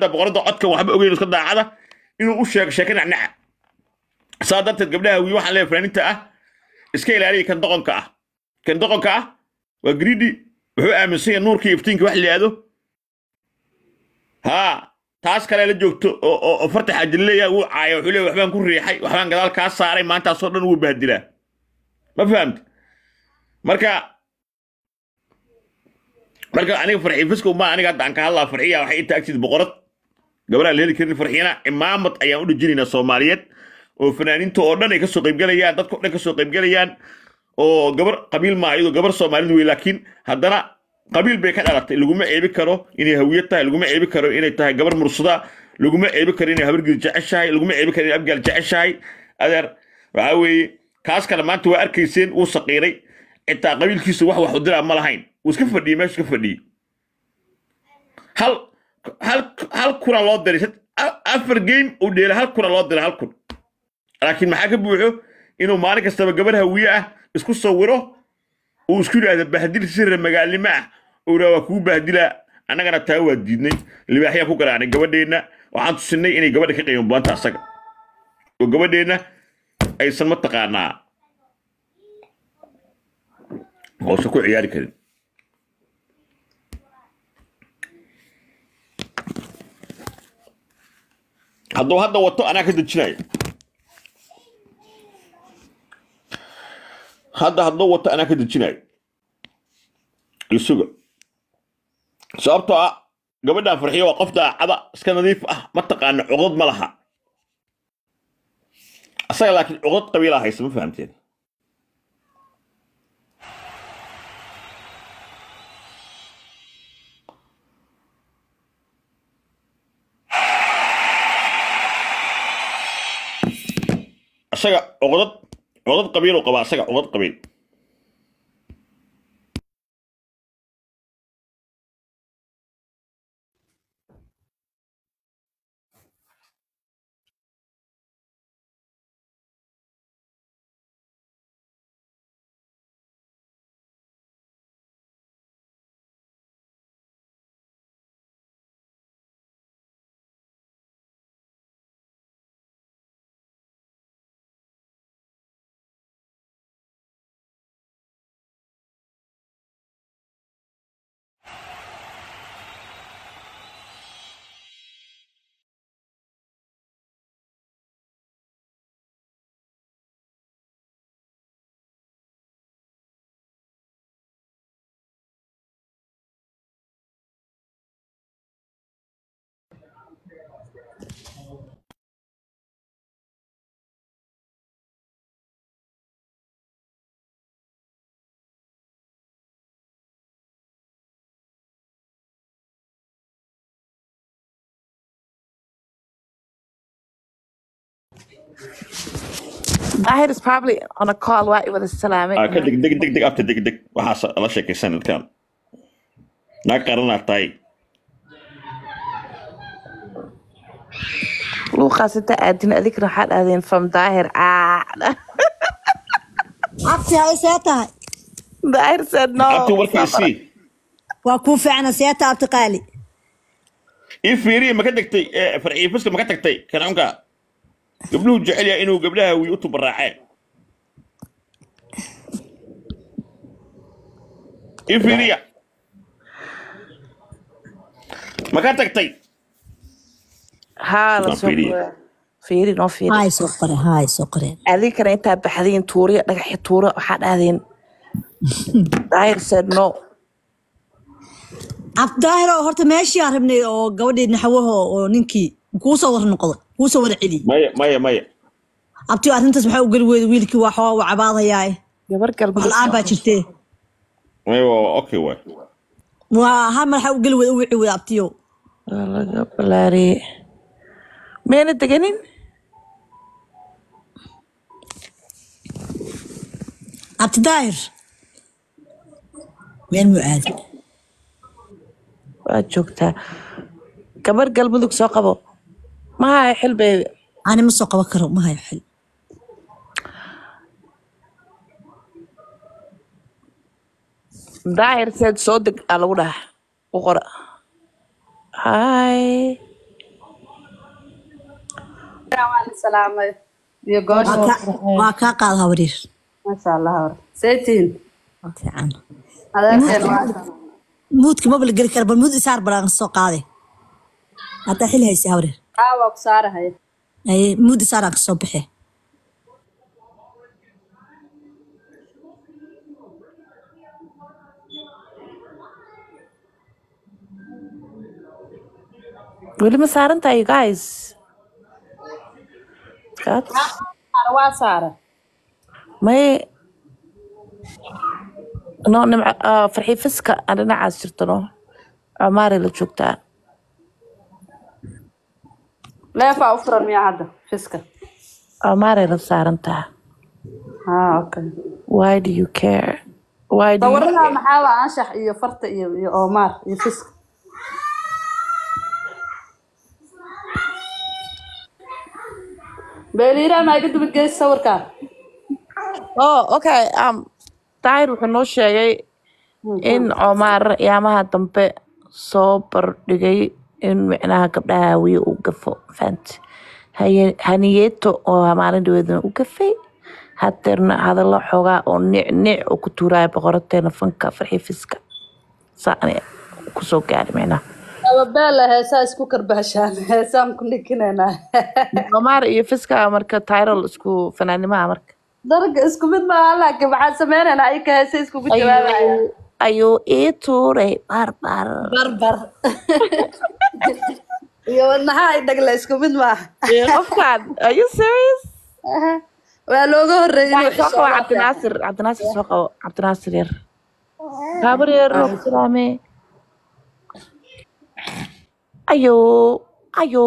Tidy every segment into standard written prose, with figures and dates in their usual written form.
boqorada codka waxba ogeyn iska daacada inuu u sheego sheeko nacnaca saa darteed gabdhaha wiil waxaan leeyahay fanaaniinta ah iska ilaaliya kan doqonka ah waa greedy wuxuu aaminsan yahay nuurkii iftiinka wax la yidhaahdo haa taas kale la joogto oo farta xajileeya uu caayo wuxuu leeyahay waxbaan ku riixay waxbaan gadaal kaa saaray maantaasoo dhan wuu bahdilaa ma fahamta marka aniga farxii fiska uma aniga hadda aan ka hadlaa farxiya waxay inta agtid boqorad gabadha la heli karin farxiyana imaamad ayaan u dhijinaynaa Soomaaliyeed oo fanaaniinta oo dhan ay ka soo qaybgalayaan dadka oo dhan ka soo qaybgalayaan oo gabar qabiil ma ayado gabar Soomaaliyeed way laakiin haddana qabiil bay ka dhalatay laguma eebi karo inay hawiyad tahay laguma eebi karo inay tahay gabar mursada laguma eebi karo inay habargid jeceshahay laguma eebi karo inay abgaal jeceshahay adeer waxa weeye kaas kale maanta waa arkayseen uu saqiiray inta qabiilkiisu wax u diraa ma lahayn uu iska fadhiyay meesha iska fadhiyay hal kuna loo diray afar game uu dheelay hal kuna loo diray hal kun laakiin maxaa ka buuxo inuu maalin kastaba gabar hawiye ah isku sawiro uu isku yiraahdo bahdil sirra magaalnimo ah oo waa ku bahdila annagana taa waa diidnay libaaxiya ku garaanay gabadheena waxaan tusinay inay gabadha ka qiimo badan tahay asaga oo gabadheena aysan ma taqaanaa oo ku ciyaari karin hadda wato anaa ka dejinayo hadda wato anaa ka dejinayo isuga sababtoo ah gabadha farxiyo waa qof daacada iska nadiif ah ma taqaana cuqdad ma laha asaga laakiin cuqdad qabiila haysa ma fahamteen asaga cuqdad qabiil uu qabaa asaga cuqdad qabiil Dahir is probably on a call while with a salam. ka deg after deg waxaas la sheekaysan dadkan naa qarana tahay Lucas inta aadin adig raxad aadin from Dahir abti hay seetahay Dahir said no abti warkiisi waa ku fiicna seeta abti qaali fiiri ma ka degtay farxii fiska ma ka tagtay kanaanka gabdhuhu jecel yahay inuu gabdhaha wiil u tubaraacay fiiriya ma ka tagtay ها لا فيري نو فيري هاي سقرين هذيك كان انت بحدين توري دغخ تورا waxaa dhaadeen Dahir said no Dahir oo horta meeshii aan rabnay oo gabadheedna xawaho oo ninkii ku soo war noqdo ku soo war cili maya abti arrintaas waxa uu gal weyd wiilkii waxa uu cabaadayaa gabar galbi aan baa jirtay okay way waa ha waxa uu gal weyd uu ciway abtiyo laga balaari meena deganin abti Dahir meel mu'aad waa joogtaa gabar galmudug soo qabo ma hay xil bay ani ma soo qabo karo ma hay xil Dahir said soo deg lagu dhax u qora hay waan salaamay iyo waa goosho waa kaa qaad habriir ma sha Allah hor saytiin fiican adeerkeen waa muudka ma bal geli kara bal muud isaar balan soo qaade hadda xil haysi habriir waa ku saarahay ay muud isaar ka soo bixi weli ma saaran tahay you guys God. waa saara may no nimca farxii fiska aan dhinacaas jirto no amaari la joogtaa leefa u furan miya hadda fiska amaari la saaran taha okay why do you care why do you dawrada maxaa waa anshax iyo farta iyo Omar iyo fiska beelira ma iga dib gees sawirka oh okay Tahir wuxuu noo sheegay in Omar yaamaha dambe soo bardhigay in micnaha gabdhaha hawiye uu gafo fant haniyeeto oo maalin dhaweedna u gafay hadeerna hadallo xoogaa oo nicnic oo ku tuuraya boqorateena fanka farxii fiska saani kusoo gaari micnaha ababala heesa isku karbashaan heesaan ku nikinayna Omar iyo fiska marka Tahir isku fanaanimaha marka darga isku mid ma laakiin waxaan sameeynaa ay ka heesa isku jawaabaya ayo tuuray barbar iyo naha ay dhagla isku mid ma qofkan are you serious waa looga horeeyay inuu soo Cabdinaasir soo qabo Cabdinaasir yar gabar yar oo salaame ayo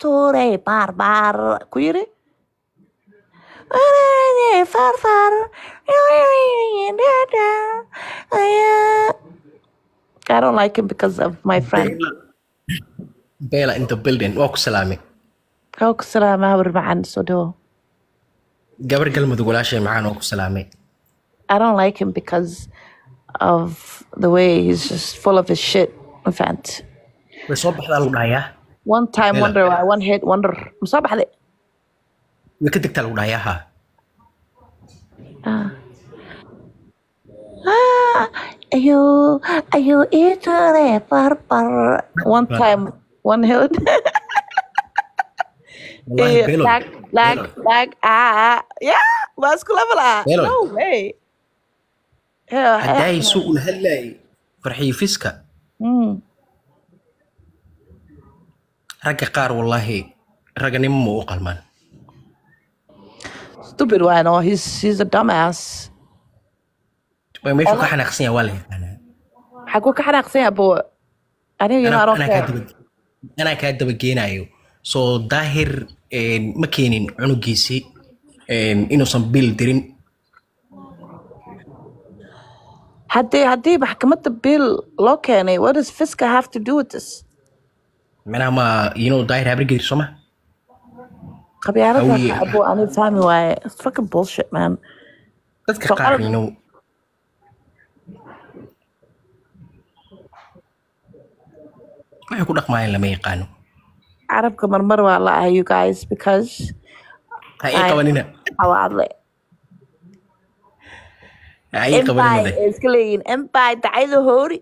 tuuray barbar ku yiri far I don't like him because of my friend. Bella in the building. Waa ku salaamay. Waa ku salaamay habar macaan soo dhawo. Gabar galmudug walaashay macaan oo ku salaamay. I don't like him because of the way he's just full of his shit. In fact. Way soo baxdaa lagu dhahayaa. One time wonder, one hit wonder. Ma soo baxday? Way ka degtaa lagu dhahayaa. Ayo itu par one time one hit like yeah masku level no way haday suuq la helay farxii fiska ragga qaar wallahi raganimo ma u qalmaan stupid one or he's a dumbass way meeshu ka xanaaqsan yahay walahi xagu ka xanaaqsan yahay boo ana ka daba geenayo soo daahir ma keenin cunugiisi inuusan bil dirin haddii maxkamadda bil loo keenay what does Fiska have to do with this manama daahir habrigeed soma qabyaalada abuu ani fahmi waaye it's fucking bullshit man dadka qaar waxay ku dhaqmayaan lama yaqaano carabka marmar waa la ahay you guys because ay qabanina awaadle ay qabanina iska leeyihiin empire dacayda hoori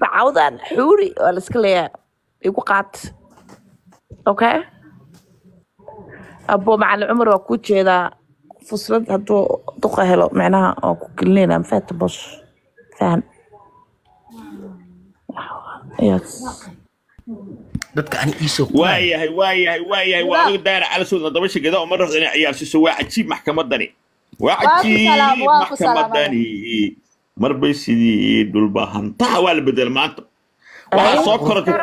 bacawdan xuuri waa la iska leeyahay igu qaat okay abuu macalin cumar waa ku jeedaa fuslad hadduu duqa helo micnaha oo ku gelinayna mafahanta bosh faham yes dadka ani iisoo waayahay waa adiga daara cala soo daba shigada oo marrada inay ciyaarsiiso waa cajiib maxkamadani waa cajiib maxkamadani marbay sidii dhulbahantaha waa la bedel maanta waxaa soo koratay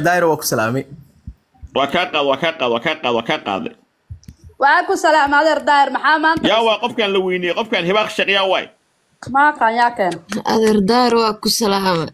daayro waa ku salaamay waa kaa qaaday waa ku salaamay adeer daayir maxaa maanta yaa waa qofkan la weyniyey qofkan hibaaq shaqyaa waay ما كان ياكن أدردار وأكو سلامة